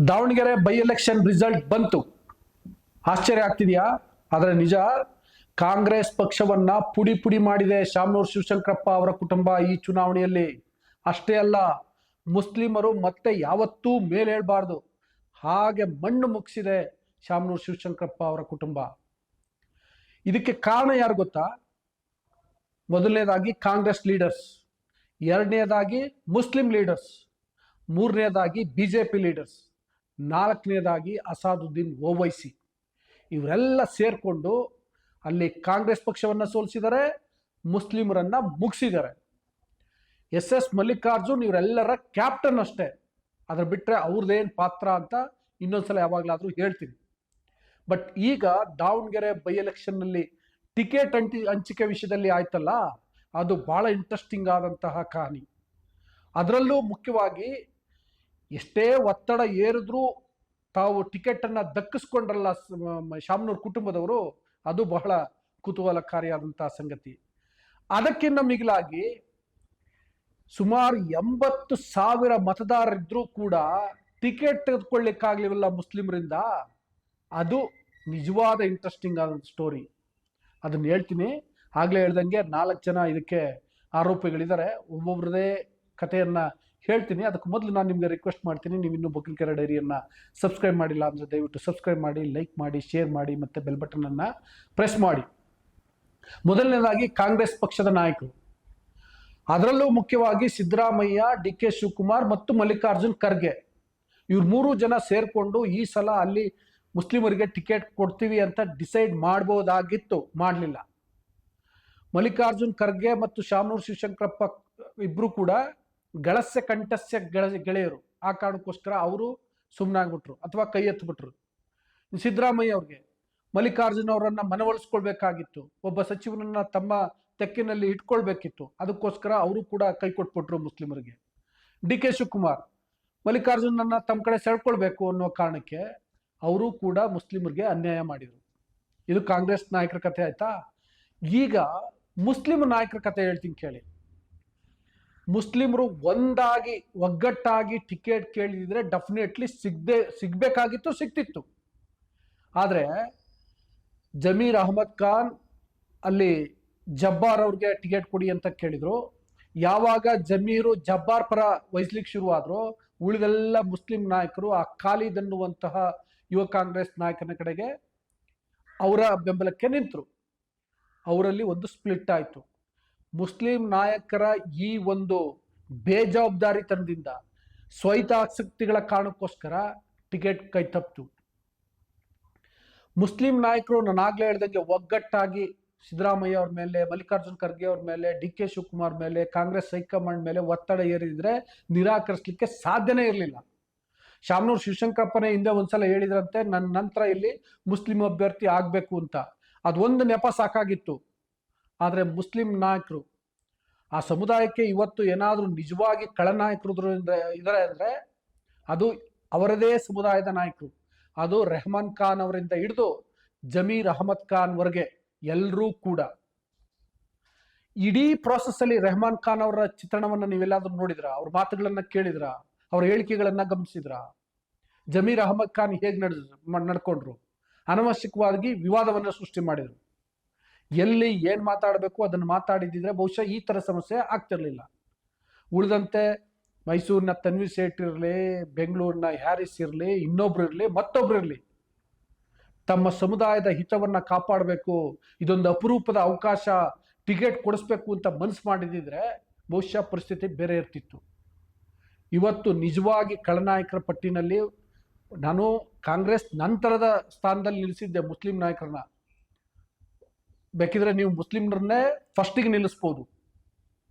Davanagere by election result ಬಂತು. ಆಶ್ಚರ್ಯ ಆಗ್ತಿದೆಯಾ? ಆದರೆ ನಿಜ, ಕಾಂಗ್ರೆಸ್ ಪಕ್ಷವನ್ನ ಪುಡಿ ಪುಡಿ ಮಾಡಿದೆ ಶಾಮನೂರು ಶಿವಶಂಕರಪ್ಪ ಅವರ ಕುಟುಂಬ ಈ ಚುನಾವಣೆಯಲ್ಲಿ. ಅಷ್ಟೇ ಅಲ್ಲ, ಮುಸ್ಲಿಮರು ಮತ್ತೆ ಯಾವತ್ತೂ ಮೇಲೇಳಬಾರ್ದು ಹಾಗೆ ಮಣ್ಣು ಮುಗಿಸಿದೆ ಶಾಮನೂರು ಶಿವಶಂಕರಪ್ಪ ಅವರ ಕುಟುಂಬ. ಇದಕ್ಕೆ ಕಾರಣ ಯಾರು ಗೊತ್ತಾ? ಮೊದಲನೇದಾಗಿ ಕಾಂಗ್ರೆಸ್ ಲೀಡರ್ಸ್, ಎರಡನೇದಾಗಿ ಮುಸ್ಲಿಂ ಲೀಡರ್ಸ್, ಮೂರನೇದಾಗಿ ಬಿಜೆಪಿ ಲೀಡರ್ಸ್, ನಾಲ್ಕನೇದಾಗಿ ಅಸಾದುದ್ದೀನ್ ಓವೈಸಿ. ಇವರೆಲ್ಲ ಸೇರ್ಕೊಂಡು ಅಲ್ಲಿ ಕಾಂಗ್ರೆಸ್ ಪಕ್ಷವನ್ನ ಸೋಲಿಸಿದ್ದಾರೆ, ಮುಸ್ಲಿಮರನ್ನ ಮುಗಿಸಿದ್ದಾರೆ. ಎಸ್ ಮಲ್ಲಿಕಾರ್ಜುನ್ ಇವರೆಲ್ಲರ ಕ್ಯಾಪ್ಟನ್ ಅಷ್ಟೇ. ಅದ್ರ ಬಿಟ್ಟರೆ ಅವ್ರದ್ದೇನು ಪಾತ್ರ ಅಂತ ಇನ್ನೊಂದ್ಸಲ ಯಾವಾಗಲಾದರೂ ಹೇಳ್ತೀನಿ. ಬಟ್ ಈಗ ದಾವಣಗೆರೆ ಬೈ ಎಲೆಕ್ಷನ್ನಲ್ಲಿ ಟಿಕೆಟ್ ಹಂಚಿಕೆ ವಿಷಯದಲ್ಲಿ ಆಯ್ತಲ್ಲ, ಅದು ಬಹಳ ಇಂಟ್ರೆಸ್ಟಿಂಗ್ ಆದಂತಹ ಕಹಾನಿ. ಅದರಲ್ಲೂ ಮುಖ್ಯವಾಗಿ ಎಷ್ಟೇ ಒತ್ತಡ ಏರಿದ್ರೂ ತಾವು ಟಿಕೆಟನ್ನು ದಕ್ಕಿಸ್ಕೊಂಡ್ರಲ್ಲ ಶಾಮನೂರು ಕುಟುಂಬದವರು, ಅದು ಬಹಳ ಕುತೂಹಲಕಾರಿಯಾದಂತಹ ಸಂಗತಿ. ಅದಕ್ಕಿಂತ ಮಿಗಿಲಾಗಿ ಸುಮಾರು 80,000 ಮತದಾರರಿದ್ರೂ ಕೂಡ ಟಿಕೆಟ್ ತೆಗೆದುಕೊಳ್ಳಿಕ್ಕಾಗ್ಲಿಲ್ಲ ಮುಸ್ಲಿಮರಿಂದ. ಅದು ನಿಜವಾದ ಇಂಟ್ರೆಸ್ಟಿಂಗ್ ಆದ ಸ್ಟೋರಿ. ಅದನ್ನ ಹೇಳ್ತೀನಿ. ಆಗ್ಲೇ ಹೇಳ್ದಂಗೆ 4 ಜನ ಇದಕ್ಕೆ ಆರೋಪಿಗಳಿದ್ದಾರೆ. ಒಬ್ಬೊಬ್ಬರದೇ ಕಥೆಯನ್ನ ಹೇಳ್ತೀನಿ. ಅದಕ್ಕೆ ಮೊದಲು ನಾನು ನಿಮಗೆ ರಿಕ್ವೆಸ್ಟ್ ಮಾಡ್ತೀನಿ, ನೀವು ಇನ್ನೂ ಬೊಕ್ಕನಕೆರೆ ಡೈರಿಯನ್ನು ಸಬ್ಸ್ಕ್ರೈಬ್ ಮಾಡಿಲ್ಲ ಅಂದರೆ ದಯವಿಟ್ಟು ಸಬ್ಸ್ಕ್ರೈಬ್ ಮಾಡಿ, ಲೈಕ್ ಮಾಡಿ, ಶೇರ್ ಮಾಡಿ, ಮತ್ತು ಬೆಲ್ ಬಟನನ್ನು ಪ್ರೆಸ್ ಮಾಡಿ. ಮೊದಲನೇದಾಗಿ ಕಾಂಗ್ರೆಸ್ ಪಕ್ಷದ ನಾಯಕರು, ಅದರಲ್ಲೂ ಮುಖ್ಯವಾಗಿ ಸಿದ್ದರಾಮಯ್ಯ, ಡಿ ಕೆ ಶಿವಕುಮಾರ್ ಮತ್ತು ಮಲ್ಲಿಕಾರ್ಜುನ್ ಖರ್ಗೆ, ಇವ್ರು 3 ಜನ ಸೇರಿಕೊಂಡು ಈ ಸಲ ಅಲ್ಲಿ ಮುಸ್ಲಿಮರಿಗೆ ಟಿಕೆಟ್ ಕೊಡ್ತೀವಿ ಅಂತ ಡಿಸೈಡ್ ಮಾಡ್ಬೋದಾಗಿತ್ತು, ಮಾಡಲಿಲ್ಲ. ಮಲ್ಲಿಕಾರ್ಜುನ್ ಖರ್ಗೆ ಮತ್ತು ಶಾಮನೂರು ಶಿವಶಂಕರಪ್ಪ ಇಬ್ಬರು ಕೂಡ ಗಳಸ್ಯ ಕಂಠಸ್ಯ ಗೆಳೆಯರು. ಆ ಕಾರಣಕ್ಕೋಸ್ಕರ ಅವರು ಸುಮ್ಮನಾಗ್ಬಿಟ್ರು ಅಥವಾ ಕೈ ಎತ್ತಿಬಿಟ್ರು. ಸಿದ್ದರಾಮಯ್ಯ ಅವ್ರಿಗೆ ಮಲ್ಲಿಕಾರ್ಜುನ್ ಅವರನ್ನ ಮನವೊಲಿಸ್ಕೊಳ್ಬೇಕಾಗಿತ್ತು, ಒಬ್ಬ ಸಚಿವನನ್ನ ತಮ್ಮ ತೆಕ್ಕಿನಲ್ಲಿ ಇಟ್ಕೊಳ್ಬೇಕಿತ್ತು. ಅದಕ್ಕೋಸ್ಕರ ಅವರು ಕೂಡ ಕೈ ಕೊಟ್ಬಿಟ್ರು ಮುಸ್ಲಿಮರಿಗೆ. ಡಿ ಕೆ ಶಿವಕುಮಾರ್ ಮಲ್ಲಿಕಾರ್ಜುನನ್ನ ತಮ್ಮ ಕಡೆ ಸೆಳ್ಕೊಳ್ಬೇಕು ಅನ್ನೋ ಕಾರಣಕ್ಕೆ ಅವರು ಕೂಡ ಮುಸ್ಲಿಮರಿಗೆ ಅನ್ಯಾಯ ಮಾಡಿದರು. ಇದು ಕಾಂಗ್ರೆಸ್ ನಾಯಕರ ಕಥೆ ಆಯ್ತಾ. ಈಗ ಮುಸ್ಲಿಂ ನಾಯಕರ ಕಥೆ ಹೇಳ್ತೀನಿ ಕೇಳಿ. ಮುಸ್ಲಿಮರು ಒಂದಾಗಿ ಒಗ್ಗಟ್ಟಾಗಿ ಟಿಕೆಟ್ ಕೇಳಿದ್ರೆ ಡೆಫಿನೆಟ್ಲಿ ಸಿಗ್ಬೇಕಾಗಿತ್ತು, ಸಿಗ್ತಿತ್ತು. ಆದರೆ ಜಮೀರ್ ಅಹಮದ್ ಖಾನ್ ಅಲ್ಲಿ ಜಬ್ಬಾರ್ ಅವ್ರಿಗೆ ಟಿಕೆಟ್ ಕೊಡಿ ಅಂತ ಕೇಳಿದ್ರು. ಯಾವಾಗ ಜಮೀರು ಜಬ್ಬಾರ್ ಪರ ವಹಿಸ್ಲಿಕ್ಕೆ ಶುರುವಾದ್ರು, ಉಳಿದೆಲ್ಲ ಮುಸ್ಲಿಂ ನಾಯಕರು ಆ ಖಾಲಿದ್ ಅನ್ನುವಂತಹ ಯುವ ಕಾಂಗ್ರೆಸ್ ನಾಯಕನ ಕಡೆಗೆ ಅವರ ಬೆಂಬಲಕ್ಕೆ ನಿಂತರು. ಅವರಲ್ಲಿ ಒಂದು ಸ್ಪ್ಲಿಟ್ ಆಯಿತು. ಮುಸ್ಲಿಂ ನಾಯಕರ ಈ ಒಂದು ಬೇಜವಾಬ್ದಾರಿತನದಿಂದ, ಸ್ವಹಿತಾಸಕ್ತಿಗಳ ಕಾರಣಕ್ಕೋಸ್ಕರ ಟಿಕೆಟ್ ಕೈ ತಪ್ಪಿತು. ಮುಸ್ಲಿಂ ನಾಯಕರು ನಾನು ಆಗ್ಲೇ ಹೇಳ್ದಂಗೆ ಒಗ್ಗಟ್ಟಾಗಿ ಸಿದ್ದರಾಮಯ್ಯ ಅವ್ರ ಮೇಲೆ, ಮಲ್ಲಿಕಾರ್ಜುನ್ ಖರ್ಗೆ ಅವ್ರ ಮೇಲೆ, ಡಿ ಕೆ ಶಿವಕುಮಾರ್ ಮೇಲೆ, ಕಾಂಗ್ರೆಸ್ ಹೈಕಮಾಂಡ್ ಮೇಲೆ ಒತ್ತಡ ಏರಿದ್ರೆ ನಿರಾಕರಿಸಲಿಕ್ಕೆ ಸಾಧ್ಯನೇ ಇರಲಿಲ್ಲ. ಶಾಮನೂರು ಶಿವಶಂಕರಪ್ಪನೇ ಹಿಂದೆ ಒಂದ್ಸಲ ಹೇಳಿದ್ರಂತೆ, ನನ್ನ ನಂತರ ಇಲ್ಲಿ ಮುಸ್ಲಿಂ ಅಭ್ಯರ್ಥಿ ಆಗ್ಬೇಕು ಅಂತ. ಅದೊಂದು ನೆಪ ಸಾಕಾಗಿತ್ತು. ಆದರೆ ಮುಸ್ಲಿಂ ನಾಯಕರು ಆ ಸಮುದಾಯಕ್ಕೆ ಇವತ್ತು ಏನಾದರೂ ನಿಜವಾಗಿ ಖಳನಾಯಕರು ಇದ್ದಾರೆ ಅಂದರೆ ಅದು ಅವರದೇ ಸಮುದಾಯದ ನಾಯಕರು. ಅದು ರೆಹಮಾನ್ ಖಾನ್ ಅವರಿಂದ ಹಿಡಿದು ಜಮೀರ್ ಅಹಮದ್ ಖಾನ್ ವರೆಗೆ ಎಲ್ಲರೂ ಕೂಡ. ಇಡೀ ಪ್ರಾಸೆಸ್ ಅಲ್ಲಿ ರೆಹಮಾನ್ ಖಾನ್ ಅವರ ಚಿತ್ರಣವನ್ನು ನೀವೆಲ್ಲಾದ್ರೂ ನೋಡಿದ್ರ? ಅವ್ರ ಮಾತುಗಳನ್ನ ಕೇಳಿದ್ರ? ಅವ್ರ ಹೇಳಿಕೆಗಳನ್ನ ಗಮನಿಸಿದ್ರ? ಜಮೀರ್ ಅಹಮದ್ ಖಾನ್ ಹೇಗೆ ನಡ್ಕೊಂಡ್ರು? ಅನವಶ್ಯಕವಾಗಿ ವಿವಾದವನ್ನು ಸೃಷ್ಟಿ ಮಾಡಿದ್ರು. ಎಲ್ಲಿ ಏನ್ ಮಾತಾಡಬೇಕು ಅದನ್ನು ಮಾತಾಡಿದ್ರೆ ಬಹುಶಃ ಈ ತರ ಸಮಸ್ಯೆ ಆಗ್ತಿರ್ಲಿಲ್ಲ. ಉಳಿದಂತೆ ಮೈಸೂರಿನ ತನ್ವೀರ್ ಸೇಠ್ ಇರಲಿ, ಬೆಂಗಳೂರಿನ ಹ್ಯಾರಿಸ್ ಇರಲಿ, ಇನ್ನೊಬ್ರು ಇರಲಿ, ಮತ್ತೊಬ್ರು ಇರಲಿ, ತಮ್ಮ ಸಮುದಾಯದ ಹಿತವನ್ನ ಕಾಪಾಡಬೇಕು, ಇದೊಂದು ಅಪರೂಪದ ಅವಕಾಶ, ಟಿಕೆಟ್ ಕೊಡಿಸ್ಬೇಕು ಅಂತ ಮನಸ್ಸು ಮಾಡಿದ್ರೆ ಬಹುಶಃ ಪರಿಸ್ಥಿತಿ ಬೇರೆ ಇರ್ತಿತ್ತು. ಇವತ್ತು ನಿಜವಾಗಿ ಖಳನಾಯಕರ ಪಟ್ಟಿನಲ್ಲಿ ನಾನು ಕಾಂಗ್ರೆಸ್ ನಂತರದ ಸ್ಥಾನದಲ್ಲಿ ನಿಲ್ಲಿಸಿದ್ದೆ ಮುಸ್ಲಿಂ ನಾಯಕರನ್ನ. ಬೇಕಿದ್ರೆ ನೀವು ಮುಸ್ಲಿಮ್ರನ್ನೇ ಫಸ್ಟಿಗೆ ನಿಲ್ಲಿಸ್ಬೋದು.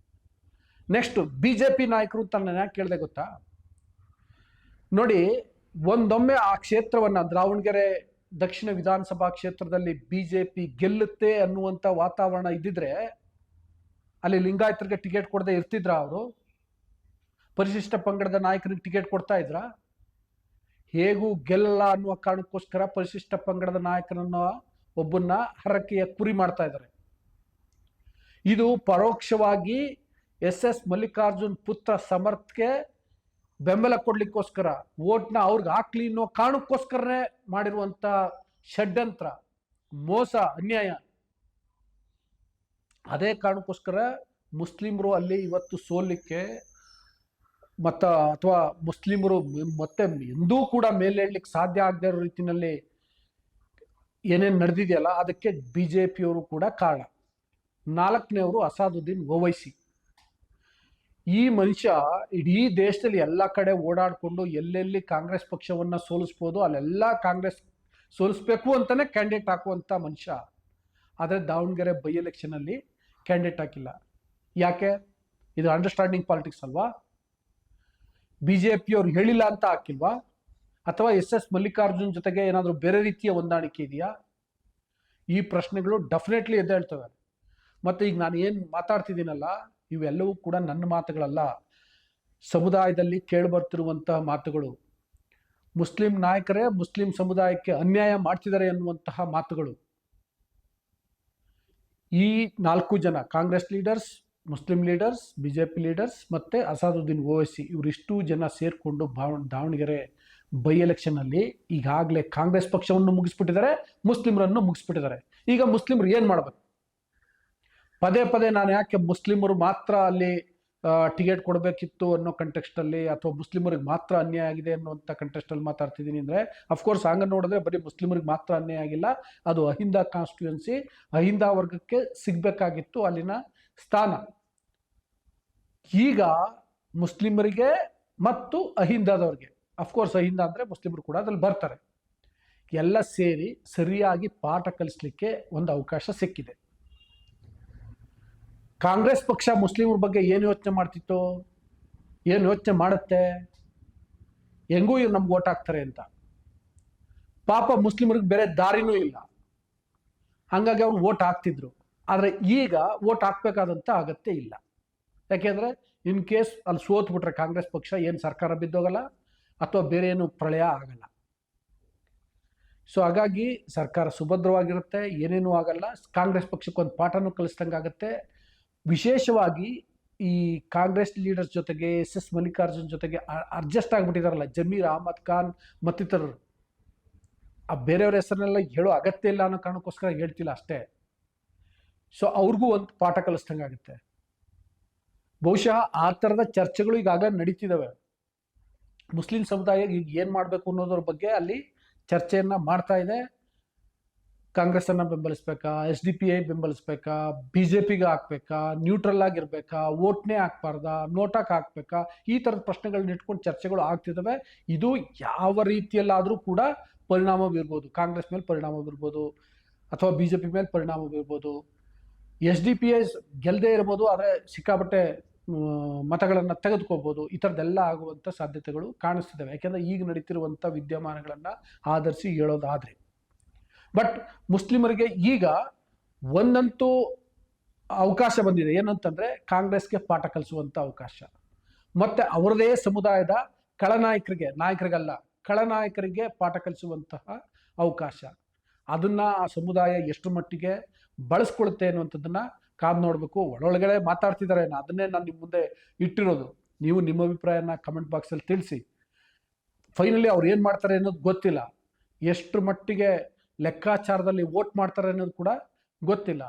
ನೆಕ್ಸ್ಟ್ ಬಿಜೆಪಿ ನಾಯಕರು ಅಂತ ನಾನು ಯಾಕೆ ಕೇಳಿದೆ ಗೊತ್ತಾ? ನೋಡಿ, ಒಂದೊಮ್ಮೆ ಆ ಕ್ಷೇತ್ರವನ್ನ, ದಾವಣಗೆರೆ ದಕ್ಷಿಣ ವಿಧಾನಸಭಾ ಕ್ಷೇತ್ರದಲ್ಲಿ ಬಿಜೆಪಿ ಗೆಲ್ಲುತ್ತೆ ಅನ್ನುವಂಥ ವಾತಾವರಣ ಇದ್ದಿದ್ರೆ ಅಲ್ಲಿ ಲಿಂಗಾಯತರಿಗೆ ಟಿಕೆಟ್ ಕೊಡದೆ ಇರ್ತಿದ್ರ? ಅವರು ಪರಿಶಿಷ್ಟ ಪಂಗಡದ ನಾಯಕರಿಗೆ ಟಿಕೆಟ್ ಕೊಡ್ತಾ ಇದ್ರ? ಹೇಗೂ ಗೆಲ್ಲಲ್ಲ ಅನ್ನುವ ಕಾರಣಕ್ಕೋಸ್ಕರ ಪರಿಶಿಷ್ಟ ಪಂಗಡದ ನಾಯಕನನ್ನ ಒಬ್ಬನ್ನ ಹರಕೆಯ ಕುರಿ ಮಾಡ್ತಾ ಇದ್ದಾರೆ. ಇದು ಪರೋಕ್ಷವಾಗಿ ಎಸ್ ಮಲ್ಲಿಕಾರ್ಜುನ್ ಪುತ್ರ ಸಮರ್ಥ್ಗೆ ಬೆಂಬಲ ಕೊಡ್ಲಿಕ್ಕೋಸ್ಕರ ವೋಟ್ನ ಅವ್ರಿಗೆ ಹಾಕ್ಲಿ ಅನ್ನೋ ಕಾರಣಕ್ಕೋಸ್ಕರನೇ ಮಾಡಿರುವಂತ ಷಡ್ಯಂತ್ರ, ಮೋಸ, ಅನ್ಯಾಯ. ಅದೇ ಕಾರಣಕ್ಕೋಸ್ಕರ ಮುಸ್ಲಿಮರು ಅಲ್ಲಿ ಇವತ್ತು ಸೋಲಿಕ್ಕೆ ಅಥವಾ ಮುಸ್ಲಿಮರು ಮತ್ತೆ ಎಂದೂ ಕೂಡ ಮೇಲೇಳಲಿಕ್ಕೆ ಸಾಧ್ಯ ಆಗದೆ ಇರೋ ರೀತಿಯಲ್ಲಿ ಏನೇನು ನಡೆದಿದೆಯಲ್ಲ, ಅದಕ್ಕೆ ಬಿಜೆಪಿಯವರು ಕೂಡ ಕಾರಣ. 4ನೇವರು ಅಸಾದುದ್ದೀನ್ ಓವೈಸಿ. ಈ ಮನುಷ್ಯ ಇಡೀ ದೇಶದಲ್ಲಿ ಎಲ್ಲ ಕಡೆ ಓಡಾಡಿಕೊಂಡು ಎಲ್ಲೆಲ್ಲಿ ಕಾಂಗ್ರೆಸ್ ಪಕ್ಷವನ್ನ ಸೋಲಿಸ್ಬೋದು ಅಲ್ಲೆಲ್ಲ ಕಾಂಗ್ರೆಸ್ ಸೋಲಿಸ್ಬೇಕು ಅಂತಾನೆ ಕ್ಯಾಂಡಿಡೇಟ್ ಹಾಕುವಂತ ಮನುಷ್ಯ. ಆದರೆ ದಾವಣಗೆರೆ ಬೈ ಎಲೆಕ್ಷನ್ ಅಲ್ಲಿ ಕ್ಯಾಂಡಿಡೇಟ್ ಹಾಕಿಲ್ಲ. ಯಾಕೆ? ಇದು ಅಂಡರ್ಸ್ಟ್ಯಾಂಡಿಂಗ್ ಪಾಲಿಟಿಕ್ಸ್ ಅಲ್ವಾ? ಬಿಜೆಪಿಯವ್ರು ಹೇಳಿಲ್ಲ ಅಂತ ಹಾಕಿಲ್ವಾ? ಅಥವಾ ಎಸ್ ಮಲ್ಲಿಕಾರ್ಜುನ್ ಜೊತೆಗೆ ಏನಾದರೂ ಬೇರೆ ರೀತಿಯ ಹೊಂದಾಣಿಕೆ ಇದೆಯಾ? ಈ ಪ್ರಶ್ನೆಗಳು ಡೆಫಿನೆಟ್ಲಿ ಎದ್ದೇಳ್ತವೆ. ಮತ್ತೆ ಈಗ ನಾನು ಏನು ಮಾತಾಡ್ತಿದ್ದೀನಲ್ಲ, ಇವೆಲ್ಲವೂ ಕೂಡ ನನ್ನ ಮಾತುಗಳಲ್ಲ, ಸಮುದಾಯದಲ್ಲಿ ಕೇಳಿಬರ್ತಿರುವಂತಹ ಮಾತುಗಳು. ಮುಸ್ಲಿಂ ನಾಯಕರೇ ಮುಸ್ಲಿಂ ಸಮುದಾಯಕ್ಕೆ ಅನ್ಯಾಯ ಮಾಡ್ತಿದ್ದಾರೆ ಎನ್ನುವಂತಹ ಮಾತುಗಳು. ಈ 4 ಜನ Congress leaders, Muslim leaders, BJP leaders ಮತ್ತೆ ಅಸಾದುದ್ದೀನ್ ಓವೈಸಿ ಇವರಿಷ್ಟು ಜನ ಸೇರಿಕೊಂಡು ದಾವಣಗೆರೆ ಬೈ ಎಲೆಕ್ಷನ್ ಅಲ್ಲಿ ಈಗಾಗಲೇ ಕಾಂಗ್ರೆಸ್ ಪಕ್ಷವನ್ನು ಮುಗಿಸ್ಬಿಟ್ಟಿದ್ದಾರೆ, ಮುಸ್ಲಿಮರನ್ನು ಮುಗಿಸ್ಬಿಟ್ಟಿದ್ದಾರೆ. ಈಗ ಮುಸ್ಲಿಮರು ಏನ್ ಮಾಡ್ಬೇಕು? ಪದೇ ಪದೇ ನಾನು ಯಾಕೆ ಮುಸ್ಲಿಮರು ಮಾತ್ರ ಅಲ್ಲಿ ಟಿಕೆಟ್ ಕೊಡಬೇಕಿತ್ತು ಅನ್ನೋ ಕಂಟೆಕ್ಸ್ಟ್ ಅಲ್ಲಿ, ಅಥವಾ ಮುಸ್ಲಿಮರಿಗೆ ಮಾತ್ರ ಅನ್ಯಾಯ ಆಗಿದೆ ಅನ್ನುವಂಥ ಕಂಟೆಕ್ಸ್ಟ್ ಅಲ್ಲಿ ಮಾತಾಡ್ತಿದ್ದೀನಿ ಅಂದ್ರೆ, ಅಫ್ಕೋರ್ಸ್ ಹಂಗ ನೋಡಿದ್ರೆ ಬರೀ ಮುಸ್ಲಿಮರಿಗೆ ಮಾತ್ರ ಅನ್ಯಾಯ ಆಗಿಲ್ಲ, ಅದು ಅಹಿಂದ ಕಾನ್ಸ್ಟಿಟ್ಯೂನ್ಸಿ, ಅಹಿಂದ ವರ್ಗಕ್ಕೆ ಸಿಗ್ಬೇಕಾಗಿತ್ತು ಅಲ್ಲಿನ ಸ್ಥಾನ. ಈಗ ಮುಸ್ಲಿಮರಿಗೆ ಮತ್ತು ಅಹಿಂದದವ್ರಿಗೆ, ಅಫ್ಕೋರ್ಸ್ ಅಹಿಂದ ಅಂದ್ರೆ ಮುಸ್ಲಿಮರು ಕೂಡ ಅದ್ರಲ್ಲಿ ಬರ್ತಾರೆ, ಎಲ್ಲ ಸೇರಿ ಸರಿಯಾಗಿ ಪಾಠ ಕಲಿಸ್ಲಿಕ್ಕೆ ಒಂದು ಅವಕಾಶ ಸಿಕ್ಕಿದೆ. ಕಾಂಗ್ರೆಸ್ ಪಕ್ಷ ಮುಸ್ಲಿಮರ ಬಗ್ಗೆ ಏನು ಯೋಚನೆ ಮಾಡ್ತಿತ್ತು, ಏನು ಯೋಚನೆ ಮಾಡುತ್ತೆ, ಹೆಂಗೂ ಇವ್ರು ನಮ್ಗೆ ಓಟ್ ಹಾಕ್ತಾರೆ ಅಂತ. ಪಾಪ ಮುಸ್ಲಿಮರಿಗೆ ಬೇರೆ ದಾರಿನೂ ಇಲ್ಲ, ಹಂಗಾಗಿ ಅವ್ರು ಓಟ್ ಹಾಕ್ತಿದ್ರು. ಆದರೆ ಈಗ ಓಟ್ ಹಾಕ್ಬೇಕಾದಂತ ಅಗತ್ಯ ಇಲ್ಲ. ಯಾಕೆಂದ್ರೆ ಇನ್ ಕೇಸ್ ಅಲ್ಲಿ ಸೋತ್ಬಿಟ್ರೆ ಕಾಂಗ್ರೆಸ್ ಪಕ್ಷ ಏನು ಸರ್ಕಾರ ಬಿದ್ದೋಗಲ್ಲ ಅಥವಾ ಬೇರೆ ಏನು ಪ್ರಳಯ ಆಗಲ್ಲ. ಸೊ ಹಾಗಾಗಿ ಸರ್ಕಾರ ಸುಭದ್ರವಾಗಿರುತ್ತೆ, ಏನೇನೂ ಆಗಲ್ಲ. ಕಾಂಗ್ರೆಸ್ ಪಕ್ಷಕ್ಕೆ ಒಂದು ಪಾಠನೂ ಕಲಿಸ್ದಂಗೆ ಆಗುತ್ತೆ. ವಿಶೇಷವಾಗಿ ಈ ಕಾಂಗ್ರೆಸ್ ಲೀಡರ್ಸ್ ಜೊತೆಗೆ ಎಸ್ ಮಲ್ಲಿಕಾರ್ಜುನ್ ಜೊತೆಗೆ ಅಡ್ಜಸ್ಟ್ ಆಗಿಬಿಟ್ಟಿದಾರಲ್ಲ ಜಮೀರ್ ಅಹಮದ್ ಖಾನ್ ಮತ್ತಿತರರು, ಆ ಬೇರೆಯವ್ರ ಹೆಸರನ್ನೆಲ್ಲ ಹೇಳೋ ಅಗತ್ಯ ಇಲ್ಲ ಅನ್ನೋ ಕಾರಣಕ್ಕೋಸ್ಕರ ಹೇಳ್ತಿಲ್ಲ ಅಷ್ಟೇ. ಸೊ ಅವ್ರಿಗೂ ಒಂದು ಪಾಠ ಕಲಿಸ್ದಂಗೆ ಆಗುತ್ತೆ. ಬಹುಶಃ ಆ ಥರದ ಚರ್ಚೆಗಳು ಈಗಾಗಲೇ ನಡೀತಿದ್ದಾವೆ. ಮುಸ್ಲಿಂ ಸಮುದಾಯ ಈಗ ಏನು ಮಾಡಬೇಕು ಅನ್ನೋದ್ರ ಬಗ್ಗೆ ಅಲ್ಲಿ ಚರ್ಚೆಯನ್ನ ಮಾಡ್ತಾ ಇದೆ. ಕಾಂಗ್ರೆಸ್ ಅನ್ನ ಬೆಂಬಲಿಸ್ಬೇಕಾ, SDPI ಬೆಂಬಲಿಸ್ಬೇಕಾ, ಬಿಜೆಪಿಗೆ ಹಾಕ್ಬೇಕಾ, ನ್ಯೂಟ್ರಲ್ ಆಗಿರ್ಬೇಕಾ, ವೋಟ್ನೇ ಹಾಕ್ಬಾರ್ದಾ, ನೋಟಾಕ್ ಹಾಕ್ಬೇಕಾ, ಈ ಥರದ ಪ್ರಶ್ನೆಗಳನ್ನ ಇಟ್ಕೊಂಡು ಚರ್ಚೆಗಳು ಆಗ್ತಿದ್ದಾವೆ. ಇದು ಯಾವ ರೀತಿಯಲ್ಲಾದರೂ ಕೂಡ ಪರಿಣಾಮ ಬೀರ್ಬೋದು, ಕಾಂಗ್ರೆಸ್ ಮೇಲೆ ಪರಿಣಾಮ ಬೀರ್ಬೋದು ಅಥವಾ ಬಿಜೆಪಿ ಮೇಲೆ ಪರಿಣಾಮ ಬೀರ್ಬೋದು. SDPI ಗೆಲ್ಲದೆ ಇರ್ಬೋದು, ಆದರೆ ಸಿಕ್ಕಾಪಟ್ಟೆ ಮತಗಳನ್ನು ತೆಗೆದುಕೋಬಹುದು. ಈ ಥರದ್ದೆಲ್ಲ ಆಗುವಂಥ ಸಾಧ್ಯತೆಗಳು ಕಾಣಿಸ್ತಿದ್ದಾವೆ. ಯಾಕೆಂದರೆ ಈಗ ನಡೀತಿರುವಂಥ ವಿದ್ಯಮಾನಗಳನ್ನು ಆಧರಿಸಿ ಹೇಳೋದಾದ್ರೆ. ಬಟ್ ಮುಸ್ಲಿಮರಿಗೆ ಈಗ ಒಂದಂತೂ ಅವಕಾಶ ಬಂದಿದೆ, ಏನಂತಂದ್ರೆ ಕಾಂಗ್ರೆಸ್ಗೆ ಪಾಠ ಕಲಿಸುವಂಥ ಅವಕಾಶ, ಮತ್ತೆ ಅವರದೇ ಸಮುದಾಯದ ನಾಯಕರಿಗಲ್ಲ ಖಳನಾಯಕರಿಗೆ ಪಾಠ ಕಲಿಸುವಂತಹ ಅವಕಾಶ. ಅದನ್ನ ಆ ಸಮುದಾಯ ಎಷ್ಟು ಮಟ್ಟಿಗೆ ಬಳಸ್ಕೊಳುತ್ತೆ ಅನ್ನುವಂಥದ್ದನ್ನ ಕಾದು ನೋಡಬೇಕು. ಒಳಗಡೆ ಮಾತಾಡ್ತಿದ್ದಾರೆ, ಅದನ್ನೇ ನಾನು ನಿಮ್ಮ ಮುಂದೆ ಇಟ್ಟಿರೋದು. ನೀವು ನಿಮ್ಮ ಅಭಿಪ್ರಾಯನ ಕಮೆಂಟ್ ಬಾಕ್ಸಲ್ಲಿ ತಿಳಿಸಿ. ಫೈನಲಿ ಅವ್ರು ಏನು ಮಾಡ್ತಾರೆ ಅನ್ನೋದು ಗೊತ್ತಿಲ್ಲ, ಎಷ್ಟು ಮಟ್ಟಿಗೆ ಲೆಕ್ಕಾಚಾರದಲ್ಲಿ ವೋಟ್ ಮಾಡ್ತಾರೆ ಅನ್ನೋದು ಕೂಡ ಗೊತ್ತಿಲ್ಲ.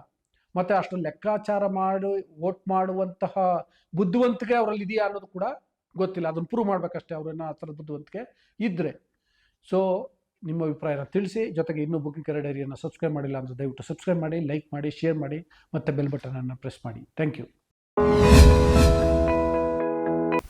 ಮತ್ತೆ ಅಷ್ಟು ಲೆಕ್ಕಾಚಾರ ಮಾಡಿ ವೋಟ್ ಮಾಡುವಂತಹ ಬುದ್ಧಿವಂತಿಕೆ ಅವರಲ್ಲಿ ಇದೆಯಾ ಅನ್ನೋದು ಕೂಡ ಗೊತ್ತಿಲ್ಲ. ಅದನ್ನು ಪ್ರೂವ್ ಮಾಡ್ಬೇಕಷ್ಟೇ ಅವ್ರನ್ನ ಆ ಥರದ ಬುದ್ಧಿವಂತಿಕೆ ಇದ್ರೆ. ಸೊ ನಿಮ್ಮ ಅಭಿಪ್ರಾಯನ ತಿಳಿಸಿ. ಜೊತೆಗೆ ಇನ್ನೂ ಬುಕ್ಕಿಂಗ್ ಕರೆ ಡೈರಿಯನ್ನು ಸಬ್ಸ್ಕ್ರೈಬ್ ಮಾಡಿಲ್ಲ ಅಂದರೆ ದಯವಿಟ್ಟು ಸಬ್ಸ್ಕ್ರೈಬ್ ಮಾಡಿ, ಲೈಕ್ ಮಾಡಿ, ಶೇರ್ ಮಾಡಿ, ಮತ್ತು ಬೆಲ್ ಬಟನನ್ನು ಪ್ರೆಸ್ ಮಾಡಿ. Thank you.